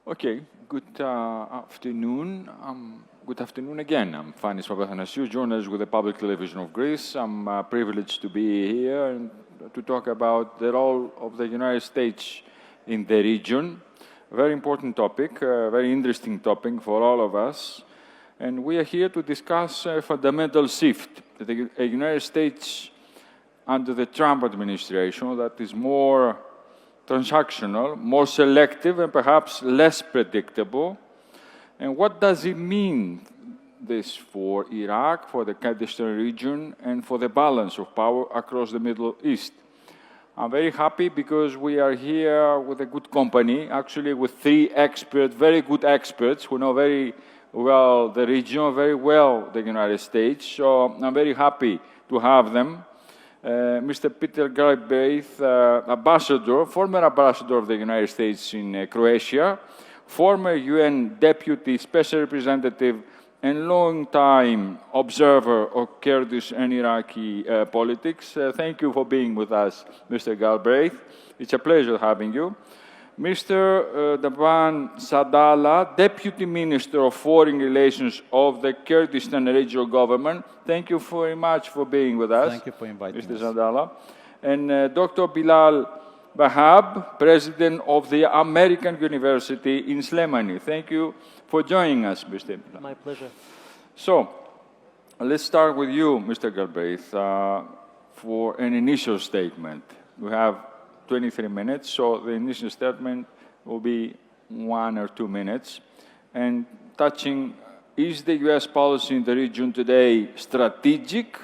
Okay, good afternoon. Good afternoon again. I'm Fanis Papathanassiou, journalist with the Public Television of Greece. I'm privileged to be here and to talk about the role of the United States in the region. A very important topic, a very interesting topic for all of us. And we are here to discuss a fundamental shift. The United States under the Trump administration that is more transactional, more selective, and perhaps less predictable. And what does it mean, this, for Iraq, for the Kurdistan region, and for the balance of power across the Middle East? I'm very happy because we are here with a good company, actually with three experts, very good experts, who know very well the region, very well the United States. So I'm very happy to have them. Mr. Peter Galbraith, former ambassador of the United States in Croatia, former UN Deputy Special Representative and long-time observer of Kurdish and Iraqi politics. Thank you for being with us, Mr. Galbraith. It's a pleasure having you. Mr. Davan Sadala, Deputy Minister of Foreign Relations of the Kurdistan Regional Government. Thank you very much for being with us. Thank you for inviting Mr. us. Sadala. And Dr. Bilal Bahab, President of the American University in Slemani. Thank you for joining us, Mr. Bilal. My pleasure. So, let's start with you, Mr. Galbraith, for an initial statement. We have 23 minutes, so the initial statement will be 1 or 2 minutes. And touching, is the U.S. policy in the region today strategic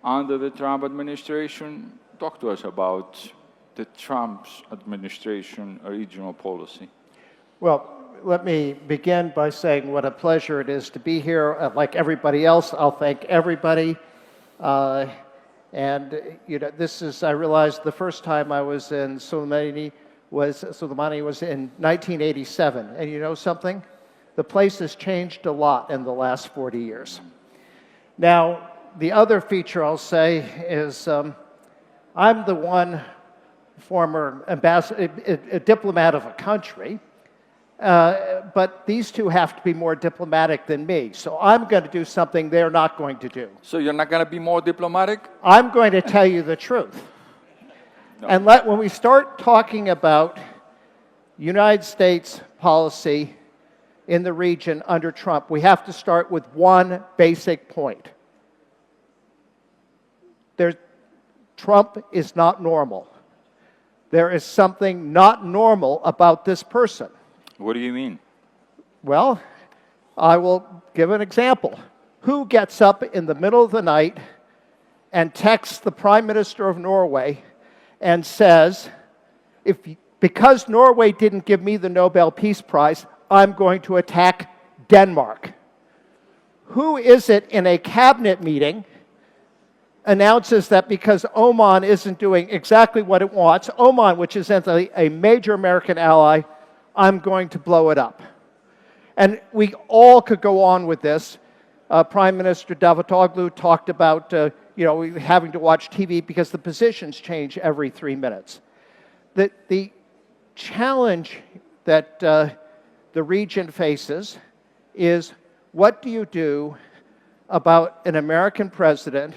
under the Trump administration? Talk to us about the Trump's administration regional policy. Well, let me begin by saying what a pleasure it is to be here. Like everybody else, I'll thank everybody. And you know, this is, I realized the first time I was in Slemani was in 1987. And you know something? The place has changed a lot in the last 40 years. Now, the other feature I'll say is I'm the one former ambassador, a diplomat of a country, but these two have to be more diplomatic than me. So I'm going to do something they're not going to do. So you're not going to be more diplomatic? I'm going to tell you the truth. No. And when we start talking about United States policy in the region under Trump, we have to start with one basic point. Trump is not normal. There is something not normal about this person. What do you mean? Well, I will give an example. Who gets up in the middle of the night and texts the Prime Minister of Norway and says, because Norway didn't give me the Nobel Peace Prize, I'm going to attack Denmark? Who is it in a cabinet meeting announces that because Oman isn't doing exactly what it wants, Oman, which is a major American ally, I'm going to blow it up? And we all could go on with this. Prime Minister Davutoglu talked about having to watch TV because the positions change every 3 minutes. The challenge that the region faces is, what do you do about an American president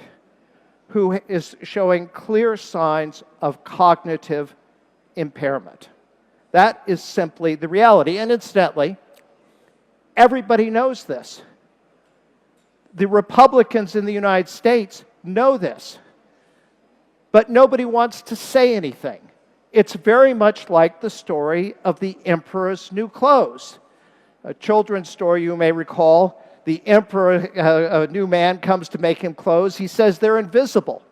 who is showing clear signs of cognitive impairment? That is simply the reality. And incidentally, everybody knows this. The Republicans in the United States know this, but nobody wants to say anything. It's very much like the story of the Emperor's New Clothes. A children's story you may recall. The emperor, a new man, comes to make him clothes. He says they're invisible.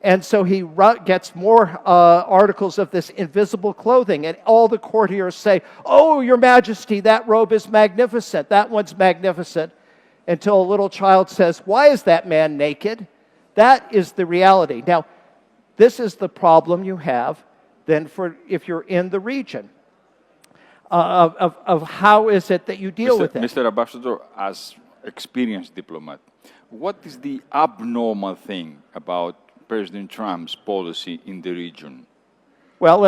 And so he gets more articles of this invisible clothing. And all the courtiers say, "Oh, Your Majesty, that robe is magnificent. That one's magnificent." Until a little child says, "Why is that man naked?" That is the reality. Now, this is the problem you have then if you're in the region. Of how is it that you deal with it. Mr. Ambassador, as experienced diplomat, what is the abnormal thing about President Trump's policy in the region? Well,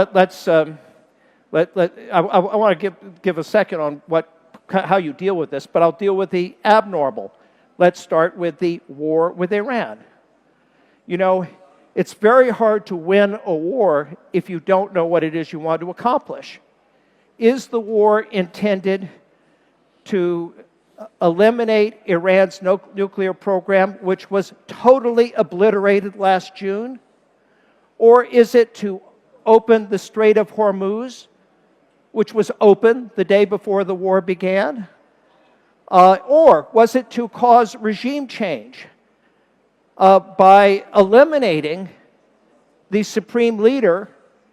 I want to give a second on how you deal with this, but I'll deal with the abnormal. Let's start with the war with Iran. You know, it's very hard to win a war if you don't know what it is you want to accomplish. Is the war intended to eliminate Iran's nuclear program, which was totally obliterated last June? Or is it to open the Strait of Hormuz, which was open the day before the war began? Or was it to cause regime change by eliminating the supreme leader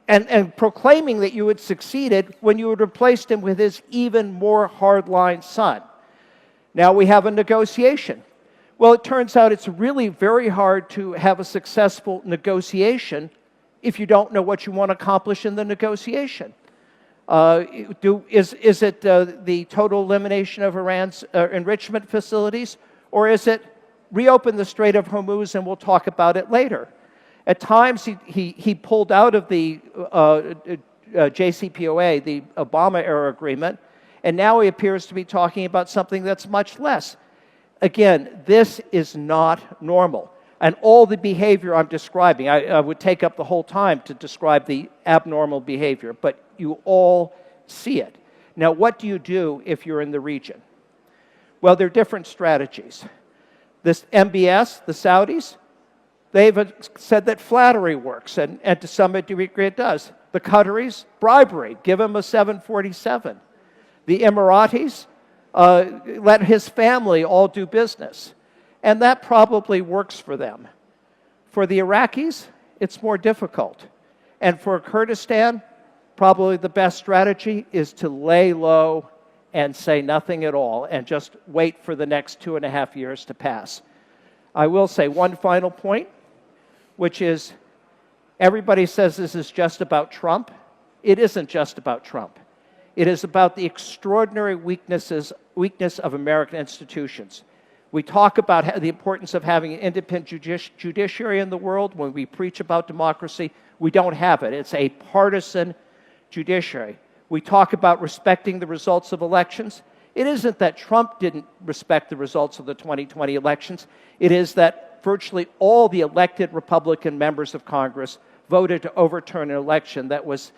and proclaiming that you had succeeded when you had replaced him with his even more hardline son? Now we have a negotiation. Well, it turns out it's really very hard to have a successful negotiation if you don't know what you want to accomplish in the negotiation. Is it the total elimination of Iran's enrichment facilities, or is it reopen the Strait of Hormuz and we'll talk about it later? At times he pulled out of the JCPOA, the Obama-era agreement, and now he appears to be talking about something that's much less. Again, this is not normal. And all the behavior I'm describing, I would take up the whole time to describe the abnormal behavior, but you all see it. Now, what do you do if you're in the region? Well, there are different strategies. This MBS, the Saudis, they've said that flattery works, and to some degree it does. The Qataris, bribery, give him a 747. The Emiratis, let his family all do business. And that probably works for them. For the Iraqis, it's more difficult. And for Kurdistan, probably the best strategy is to lay low and say nothing at all and just wait for the next 2.5 years to pass. I will say one final point, which is everybody says this is just about Trump. It isn't just about Trump. It is about the extraordinary weakness of American institutions. We talk about the importance of having an independent judiciary in the world. When we preach about democracy, we don't have it. It's a partisan judiciary. We talk about respecting the results of elections. It isn't that Trump didn't respect the results of the 2020 elections. It is that virtually all the elected Republican members of Congress voted to overturn an election that was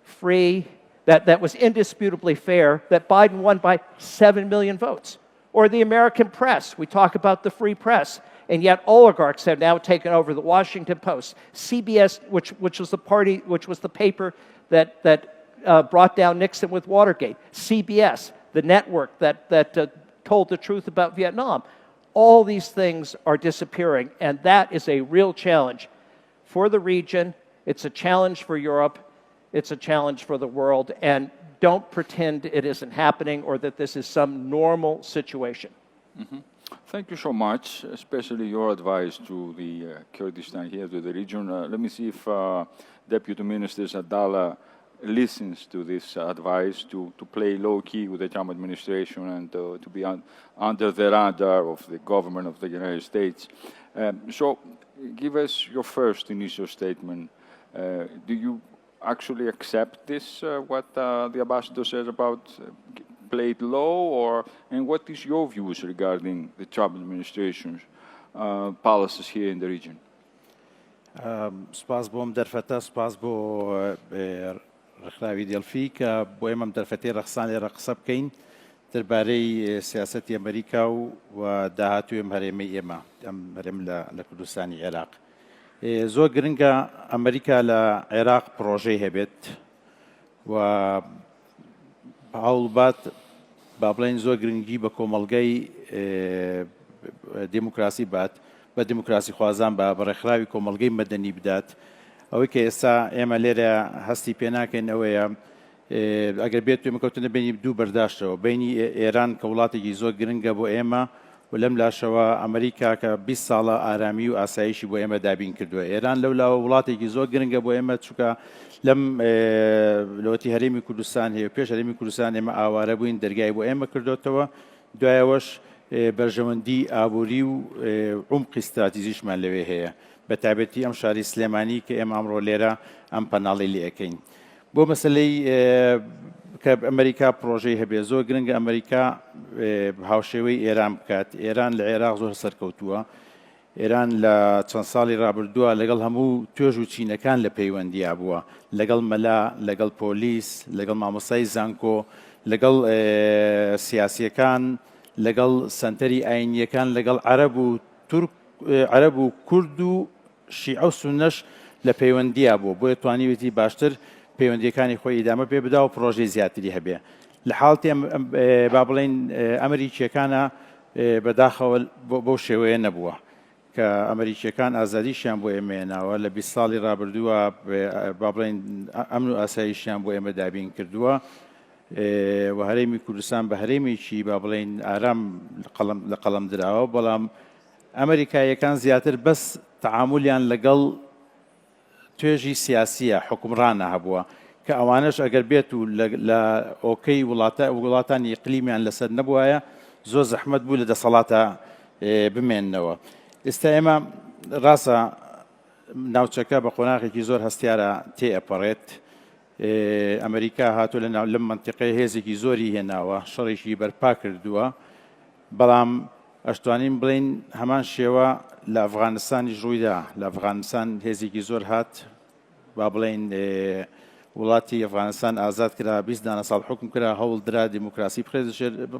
free, that was indisputably fair, that Biden won by 7 million votes. Or the American press. We talk about the free press, and yet oligarchs have now taken over the Washington Post, CBS, which was the paper that brought down Nixon with Watergate, CBS, the network that told the truth about Vietnam. All these things are disappearing, and that is a real challenge for the region. It's a challenge for Europe. It's a challenge for the world, and don't pretend it isn't happening or that this is some normal situation. Mm-hmm. Thank you so much, especially your advice to the Kurdistan here, to the region. Let me see if Deputy Minister Abdallah listens to this advice to play low-key with the Trump administration and to be under the radar of the government of the United States. So give us your first initial statement. Do you actually accept this, what the ambassador says about play it low, and what is your views regarding the Trump administration's policies here in the region? سپاس بۆم دەرفەتە سپاس بۆ ڕێکخراوی دێلفی کە بۆ ئێمەم دەرفەتەی ڕەخسان لێرە قسە بکەین دەربارەی سیاسەتی ئەمریکا و داهاتووی ئەم هەرێمەی ئێمە ئەم هەرێم لە کوردستانی عێراق. زۆر گرنگە ئەمریکا لە عێراق پرۆژەی هەبێت و هەوڵبات با بڵێن زۆر گرنگی بە کۆمەڵگەی دیموکراسی بات بە دیموکراسی خوازان بە ڕێکخراوی کۆمەڵگەی مەدەنی بدات. ئەوەی کە ئێستا ئێمە لێرە هەستی پێ ناکەین ئەوەیە ئەگەر بێت توێمەکەوتنە بینی دوو بەرداشتەوە بینی ئێران کە وڵاتێکی زۆر گرنگە بۆ ئێمە و لەم لاشەوە ئەمریکا کە 20 ساڵە ئارامی و ئاسایشی بۆ ئێمە دابین کردووە. ئێران لەولاوە وڵاتێکی زۆر گرنگە بۆ ئێمە چونکە لەم لەوەتی هەرێمی کوردستان هەیە پێش هەرێمی کوردستان ئێمە ئاوارە بووین دەرگای بۆ ئێمە کردوتەوە دوایەوەش بەرژەوەندی ئابووری و عومقی استراتیژیشمان لەوێ هەیە بە تایبەتی ئەم شاری سلێمانی کە ئێمە ئەمڕۆ لێرە ئەم پەناڵی لێ ئەەکەین. بۆ مەسلەی کە ئەمریکا پرۆژەی هەبێ زۆر گرنگە ئەمریکا هاوشێوەی ئێران بکات. ئێران لە عێراق زۆر سەرکەوتووە. ئێران لە چەند ساڵی ڕابردووە لەگەڵ هەموو توێژ و چینەکان لە پەیوەندیا بووە، لەگەڵ مەلا، لەگەڵ پۆلیس، لەگەڵ مامۆستای زانکۆ، لەگەڵ سیاسیەکان، لەگەڵ سەنتەری ئاینیەکان، لەگەڵ عەرەب و تورک، عەرەب و کورد و شیعە و سونەش لە پەیوەندیا بوو، بۆیە توانیوێتی باشتر پەیوەندیەکانی خۆی ئیدامە پێ بدا و پرۆژەی زیاتری هەبێ. لە حاڵتی با بڵێن ئەمریکیەکانە بەداخەوە بەو شێوەیە نەبووە کە ئەمریکیەکان ئازادیشیان بۆ ئێمەێناوە لە 20 ساڵی ڕابردووە با بڵێن ئەمن و ئاسایشیان بۆ ئێمە دابین کردووە و هەرێمی کوردستان بە هەرێمێکی با بڵێن ئارام لە قەڵەم دراوە، بەڵام ئەمریکایەکان زیاتر بەس تەعاملیان لەگەڵ توێژی سیاسیە حکومڕانە هەبووە کە ئەوانش ئەگەر بێت و لە ئۆکەی وڵاتانی ئیقلیمیان لەسەر نەبووایە زۆر زەحمەت بوو لە دەسەڵاتە بمێننەوە. ئێستا ئێمە ڕاستە ناوچەکە بە قۆناغێکی زۆر هەستیارە تێئەپەڕێت. ئەمریکا هاتووە لەم منتیقەیە هێزێکی زۆری هێناوە، شەڕێکی بەرپا کردووە، بەڵام ئەشتوانین بڵین هەمان شێوە لە ئەفغانستانیش ڕوویدا. لە ئەفغانستان هێزێکی زۆر هات، با بڵین وڵاتی ئەفغانستان ئازاد کرا، 20 دانە ساڵ حکم کرا، هەوڵدرا دیموکراسی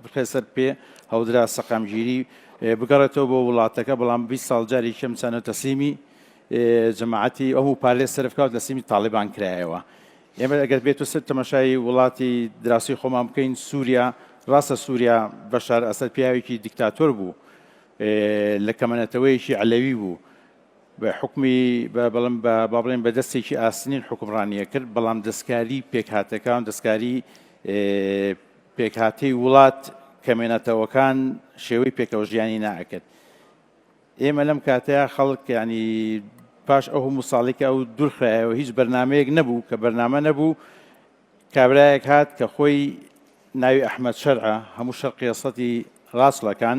بخێ سەر پێ، هەوڵدرا سەقامگیری بگەڕێتەوە بۆ وڵاتەکە، بەڵام 20 ساڵ جاری کەم چەنە تەسلیمی جەماعەتی ئەو پارێ سەرفکەوت لە سیمی تاڵیبان کرایەوە. ئێمە ئەگەر بێت و سەر تەماشای وڵاتی دراسی خۆمان بکەین سووریا، ڕاستە سووریا بەشار ئەسەد پیاوێکی دیکتاتۆر بوو، لە کەمەنەتەوەیەکی عەلەوی بوو، بە حکمی با بڵێن بە دەستێکی ئاسنین حکمڕانیە کرد، بەڵام دەستکاری پێکهاتەکان، دەستکاری پێکهاتەی وڵات کەمێنەتەوەکان شێوەی پێکەوە ژیانی ناکرد. ئێمە لەم کاتەیە خەڵک ینی پاش ئەو هەموو ساڵێکە ئەو دوورخایەوە هیچ بەرنامەیەک نەبوو، کە بەرنامە نەبوو کابرایەک هات کە خۆی ناوی ئەحمەد شەرعە، هەموو شەرقی ئەوسەتی ڕاستڵەکان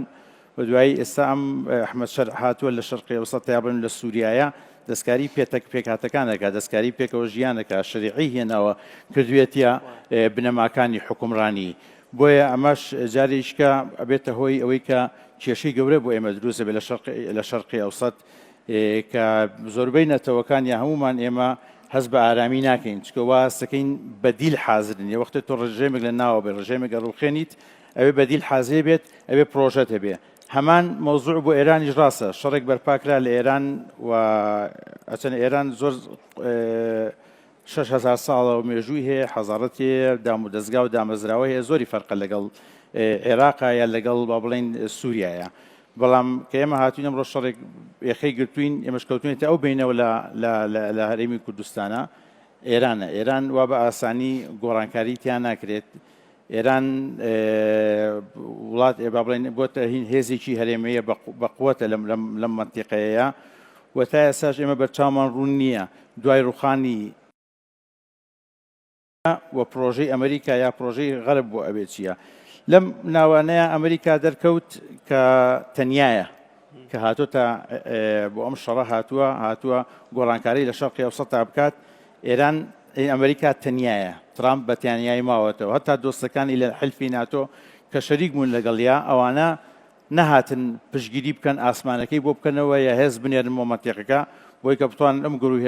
و دوایی ئێستا ئەم ئەحمەد شەرع هاتووە لە شەرقی ئەوسەت یا بڵێن لە سووریایە دەستکاری پێکهاتەکانەکە، دەستکاری پێکەوە ژیانەکە، شەریعی هێناوە کردوێتە بنەماکانی حکومڕانی. بۆیە ئەمەش جارێککە ئەبێتە هۆی ئەوەی کە کێشەی گەورە بۆ ئێمە دروستە بێت لە شەرقی ئەوسەت کە زۆربەی نەتەوەکان یا هەمومان ئێمە هەست بە ئارامی ناکەین، چکە واسەکەین بەدیل حازرن. یە وەختە تۆ ڕژێمێک لە ناوە بێ، ڕژێمێک ڕوخێنیت ئەوێ بەدیل حازێ بێت، ئەوێ پرۆژەت هەبێ. هەمان مۆزوع بۆ ئێرانیش ڕاستە، شەڕێک بەرپاکرا لە ئێران و ئەچەنە ئێران زۆر 6,000 ساڵە و مێژووی هەیە، حەزارەت هەیە، دام و دەستگا و دامەزراوە هەیە، زۆری فەرقە لەگەڵ عێراقا یا لەگەڵ با بڵێن سووریایە. بەڵام کە ئێمە هاتوین ئەمڕۆ شەڕێک یەخەی گرتوین، ئێمەش کەوتوینێتە ئەو بینەوە لە هەرێمی کوردستانە ئێرانە. ئێران وا بە ئاسانی گۆڕانکاری تیان ناکرێت. ئێران وڵات با بڵێن بۆتە هین هێزێکی هەرێمەیە بە قووەتە لەم منتیقەیە و تا ئێستاش ئێمە بەرچاومان ڕوون نییە دوای ڕوخانی و پرۆژەی ئەمریکا یا پرۆژەی غەرب بۆ ئەبێت چییە. لەم ناوانەیە ئەمریکا دەرکەوت کە تەنیایە، کە هاتووە بۆ ئەم شەڕە هاتووە گۆڕانکاری لە شەرقی ئەوسەد تا بکات. ئێران ئەمریکا تەنیایە، ترامپ بە تەنیایی ماوەتەوە، هەتا دۆستەکانی لە حلفی ناتۆ کە شەریک بوون لەگەڵیا ئەوانە نەهاتن پشگیری بکەن ئاسمانەکەی بۆ بکەنەوە یا هێز بنێرن بۆ مەنتیقەکە، بۆی کە بتوان ئەم گەڕوی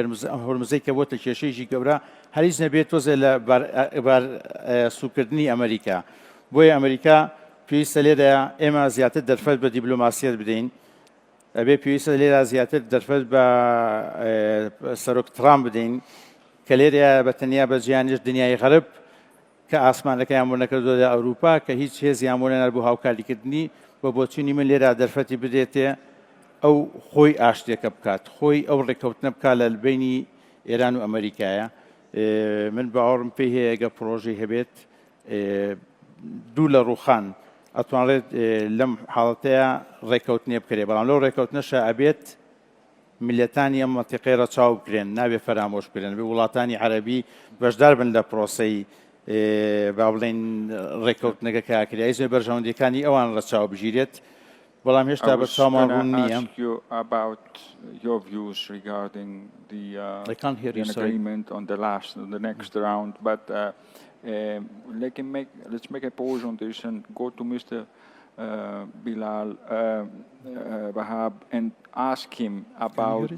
هەرمزەی کە بۆتە کێشەیەکی گەورە هەریز نەبێت تۆزێ لە بار سوکردنی ئەمریکا. بۆیە ئەمریکا پێویستە لێرە ئێمە زیاتر دەرفەت بە دیبلۆماسیەت بدەین، ئەبێ پێویستە لێرە زیاتر دەرفەت بە سەرۆک ترامپ بدەین کە لێرە بە تەنیا بە جیانیش دنیای غەرب کە ئاسمانەکەیان بۆ نەکردووە لە ئەوروپا کە هیچ هێزیان بۆ نەنار بۆ هاوکاریکردنی بە بۆچوونی من لێرە دەرفەتی بدێتێ ئەو خۆی ئاشتێکە بکات، خۆی ئەو ڕێکەوتنە بکات لە بینی ئێران و ئەمریکایە. من باوەڕم پێی هەیە ئەگە پرۆژەی هەبێت دوو لە ڕوخان ئەتوانرێت لەم حاڵەتەیە ڕێکەوتنێ بکرێ، بەڵام لەو ڕێکەوتنەشە ئەبێت میلەتانی ئەم مەنتیقەی ڕەچاو بکرێن، نابێ فەرامۆش بکرێن، بێ وڵاتانی عەرەبی بەشدار بن لە پرۆسەی با بڵێن ڕێکەوتنەکە کاکرایی زۆر بەرژەوەندەکانی ئەوان ڕەچاو بژیرێت بەڵام I هێشتا بە was چاومان going ڕوون to نییە. ask you about your views regarding I can't hear the you, sorry. agreement on the next round, but let's make a pause on this and go to Mr. Bilal Wahab and ask him about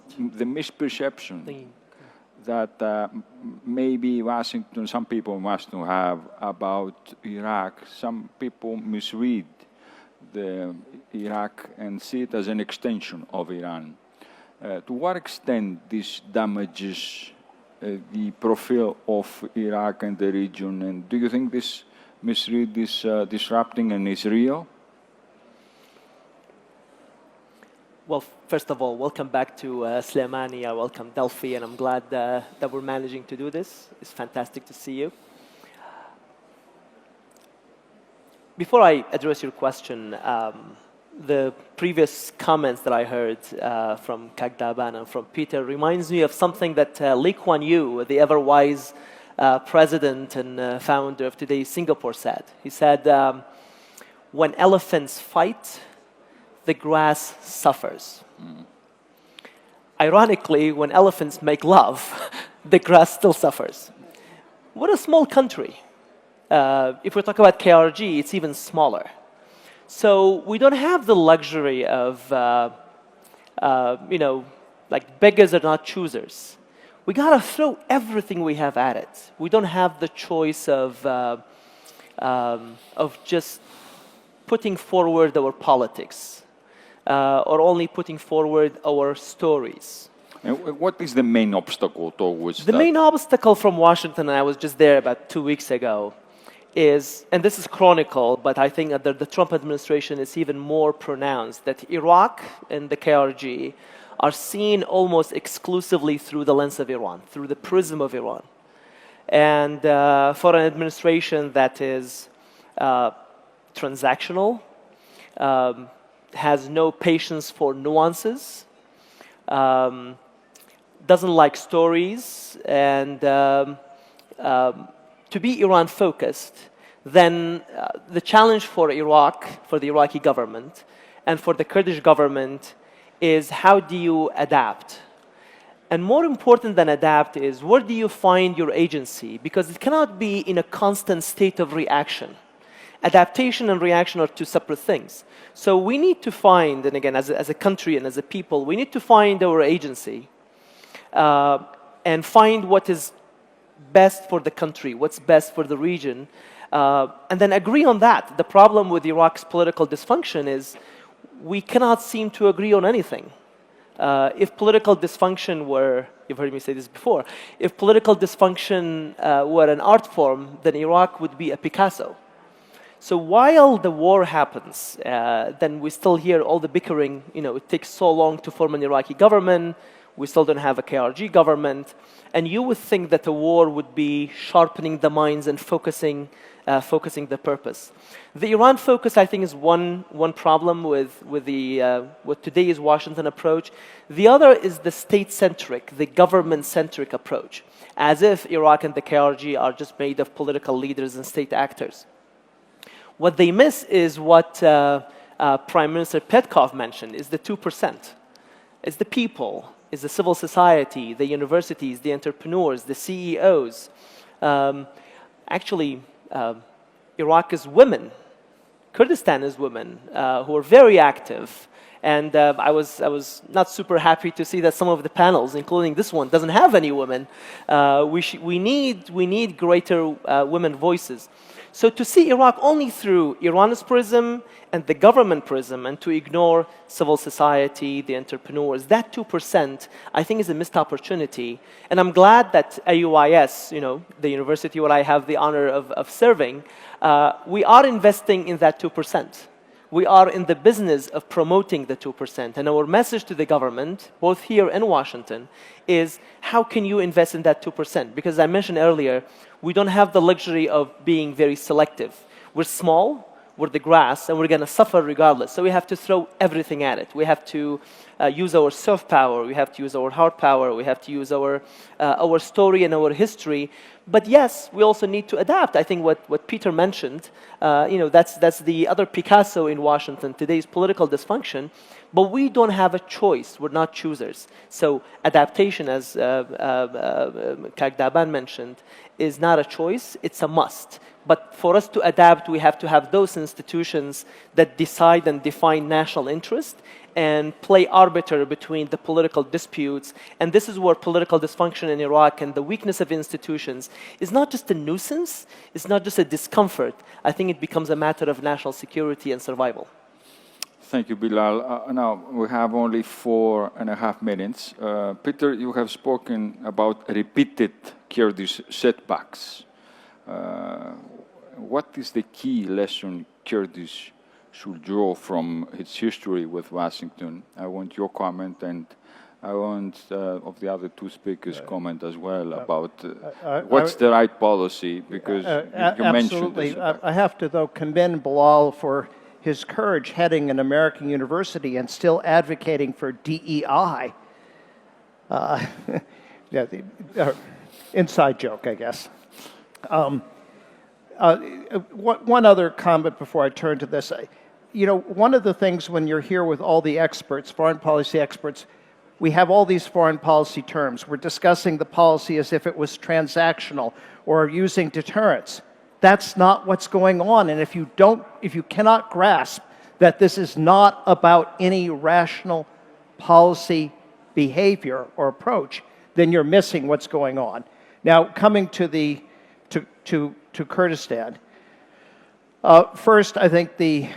the misperception that maybe Washington, some people must have about Iraq. Some people misread the Iraq and see it as an extension of Iran. To what extent this damages the profile of Iraq and the region, and do you think this misread is disrupting and is real? Well, first of all, welcome back to Slemani. I welcome Delphi, and I'm glad that we're managing to do this. It's fantastic to see you. Before I address your question, the previous comments that I heard from Kagdaban and from Peter reminds me of something that Lee Kuan Yew, the ever-wise president and founder of today's Singapore, said. He said, when elephants fight, the grass suffers. Ironically, when elephants make love, the grass still suffers. What a small country. If we talk about KRG, it's even smaller. So we don't have the luxury of, like beggars are not choosers. We gotta throw everything we have at it. We don't have the choice of just putting forward our politics or only putting forward our stories. And what is the main obstacle towards The main obstacle from Washington, and I was just there about 2 weeks ago, is, and this is chronicle, but I think under the Trump administration it's even more pronounced, that Iraq and the KRG are seen almost exclusively through the lens of Iran, through the prism of Iran. And for an administration that is transactional, has no patience for nuances, doesn't like stories, and to be Iran-focused, then the challenge for Iraq, for the Iraqi government, and for the Kurdish government is how do you adapt? And more important than adapt is where do you find your agency? Because it cannot be in a constant state of reaction. Adaptation and reaction are two separate things. So we need to find, and again, as a country and as a people, we need to find our agency and find what is best for the country, what's best for the region, and then agree on that. The problem with Iraq's political dysfunction is we cannot seem to agree on anything. If political dysfunction were, you've heard me say this before, if political dysfunction were an art form, then Iraq would be a Picasso. So while the war happens, then we still hear all the bickering, it takes so long to form an Iraqi government, we still don't have a KRG government, and you would think that a war would be sharpening the minds and focusing the purpose. The Iran focus, I think, is one problem with today's Washington approach. The other is the state-centric, the government-centric approach, as if Iraq and the KRG are just made of political leaders and state actors. What they miss is what Prime Minister Petkov mentioned, is the 2%. It's the people, it's the civil society, the universities, the entrepreneurs, the CEOs. Actually, Iraq is women. Kurdistan is women who are very active. And I was not super happy to see that some of the panels, including this one, doesn't have any women. We need greater women voices. So to see Iraq only through Iran's prism and the government prism, and to ignore civil society, the entrepreneurs, that 2%, I think is a missed opportunity. And I'm glad that AUIS, the university where I have the honor of serving, we are investing in that 2%. We are in the business of promoting the 2%. And our message to the government, both here in Washington, is how can you invest in that 2%? Because as I mentioned earlier, we don't have the luxury of being very selective. We're small, we're the grass, and we're going to suffer regardless. So we have to throw everything at it. We have to use our soft power. We have to use our hard power. We have to use our story and our history. But yes, we also need to adapt. I think what Peter mentioned, that's the other Picasso in Washington, today's political dysfunction. But we don't have a choice. We're not choosers. So adaptation, as Kagdaban mentioned, is not a choice. It's a must. But for us to adapt, we have to have those institutions that decide and define national interest and play arbiter between the political disputes. And this is where political dysfunction in Iraq and the weakness of institutions is not just a nuisance, it's not just a discomfort. I think it becomes a matter of national security and survival. Thank you, Bilal. Now, we have only 4.5 minutes. Peter, you have spoken about repeated Kurdish setbacks. What is the key lesson Kurdish should draw from its history with Washington? I want your comment, and I want of the other two speakers' comment as well about what's the right policy, because you mentioned this. I have to, though, commend Bilal for his courage heading an American university and still advocating for DEI. Inside joke, I guess. One other comment before I turn to this. One of the things when you're here with all the experts, foreign policy experts, we have all these foreign policy terms. We're discussing the policy as if it was transactional or using deterrence. That's not what's going on. And if you cannot grasp that this is not about any rational policy behavior or approach, then you're missing what's going on. Now, coming to Kurdistan. First, I think the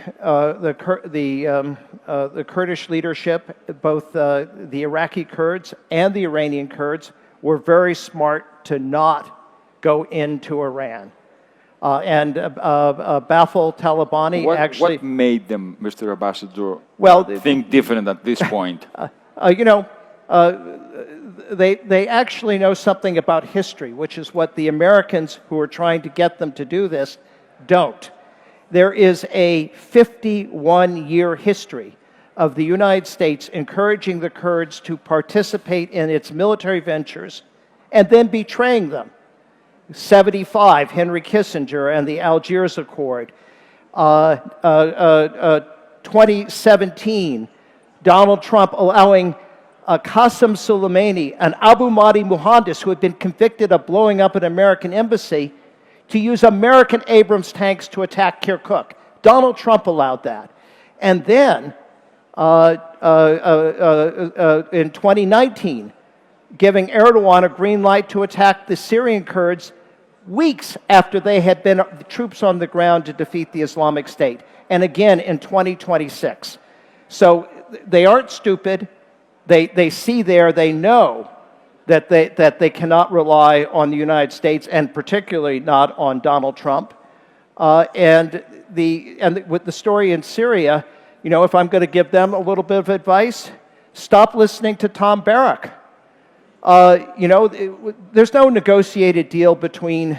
Kurdish leadership, both the Iraqi Kurds and the Iranian Kurds, were very smart to not go into Iran. And Bafel Talabani actually... What made them, Mr. Ambassador, think different at this point? They actually know something about history, which is what the Americans who are trying to get them to do this don't. There is a 51-year history of the United States encouraging the Kurds to participate in its military ventures and then betraying them. 75, Henry Kissinger and the Algiers Accord. 2017, Donald Trump allowing Qasem Soleimani and Abu Mahdi Muhandis, who had been convicted of blowing up an American embassy, to use American Abrams tanks to attack Kirkuk. Donald Trump allowed that. And then, in 2019, giving Erdogan a green light to attack the Syrian Kurds weeks after they had been troops on the ground to defeat the Islamic State. And again in 2026. So they aren't stupid. They see there, they know that they cannot rely on the United States, and particularly not on Donald Trump. And with the story in Syria, if I'm going to give them a little bit of advice, stop listening to Tom Barrack. There's no negotiated deal between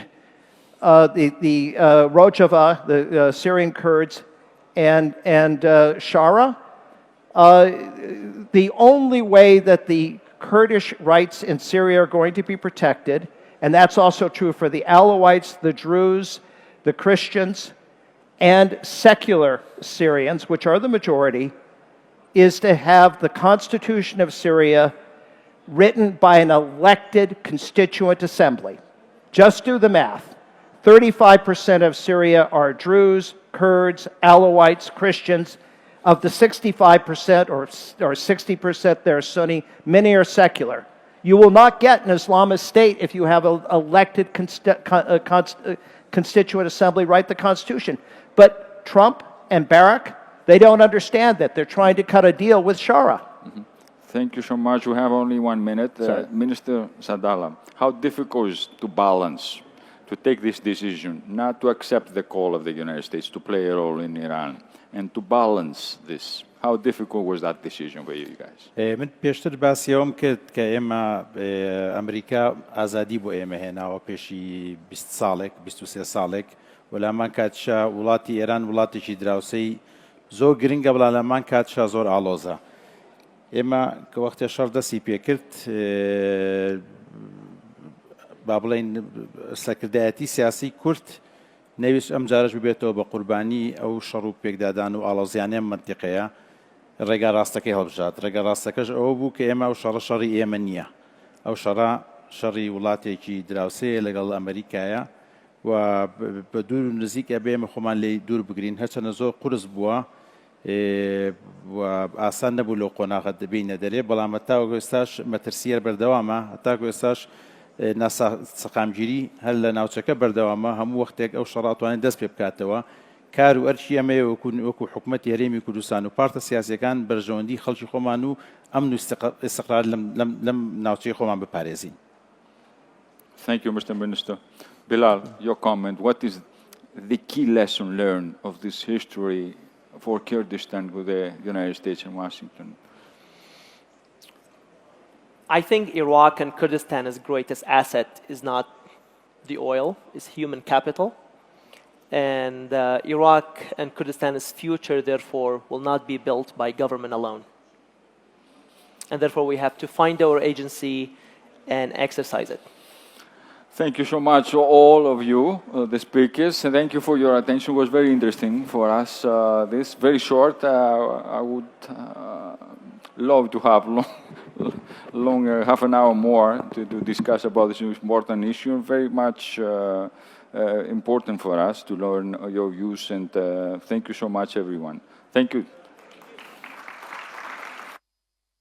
the Rojava, the Syrian Kurds, and Shara. The only way that the Kurdish rights in Syria are going to be protected, and that's also true for the Alawites, the Druze, the Christians, and secular Syrians, which are the majority, is to have the Constitution of Syria written by an elected constituent assembly. Just do the math. 35% of Syria are Druze, Kurds, Alawites, Christians. Of the 65% or 60% that are Sunni, many are secular. You will not get an Islamist state if you have an elected constituent assembly write the Constitution. But Trump and Barrack, they don't understand that. They're trying to cut a deal with Shara. Mm-hmm. Thank you so much. We have only 1 minute. Minister Sadala, how difficult is to balance, to take this decision, not to accept the call of the United States to play a role in Iran, and to balance this? How difficult was that decision for you guys? من پیشتر باسیام کرد که اما امریکا آزادی بو اما هنا و پیشی 20 سالک 23 سالک وەلامان کاتشا وڵاتی ئێران وڵاتێکی دراوسەی زۆر گرنگە بەڵام لەمان کاتشا زۆر ئاڵۆزە ئێمە کە وەختێ شەڕ دەستی پێکرد با بڵێن سەرکردایەتی سیاسی کورد نەویست ئەم جارش ببێتەوە بە قوربانی ئەو شەڕ و پێکدادان و ئاڵۆزیانەیە منتیقەیە ڕێگا ڕاستەکەی هەڵبژات ڕێگا ڕاستەکەش ئەوە بوو کە ئێمە ئەو شەڕە شەڕی ئێمە نییە ئەو شەڕە شەڕی وڵاتێکی دراوسەیە لەگەڵ ئەمریکایە و بە دوور و نزیکە بێمە خۆمان لێ دوور بگرین هەرچەنە زۆر قورس بووە و ئاسان نەبوو لەو قۆناغە دەبینە دەرێ بەڵام هەتاکو ئێستاش مەترسیەر بەردەوامە هەتاکو ئێستاش سەقامگیری هەر لە ناوچەکە بەردەوامە هەموو وەختێک ئەو شەڕاتوانێت دەست پێ بکاتەوە کار و ئەرچی ئەمەیە وەکو حکوومەتی هەرێمی کوردستان و پارتە سیاسیەکان بەرژەوەندی خەڵکی خۆمان و ئەمن و ئیستیقرار لەم ناوچەی خۆمان بپارێزین. Thank you, Mr. Minister. Bilal, your comment. What is the key lesson learned of this history for Kurdistan with the United States and Washington? I think Iraq and Kurdistan's greatest asset is not the oil, it's human capital. And Iraq and Kurdistan's future, therefore, will not be built by government alone. And therefore, we have to find our agency and exercise it. Thank you so much, all of you, the speakers, and thank you for your attention. It was very interesting for us. This very short. I would love to have longer, half an hour more to discuss about this important issue. Very much important for us to learn your views, and thank you so much, everyone. Thank you.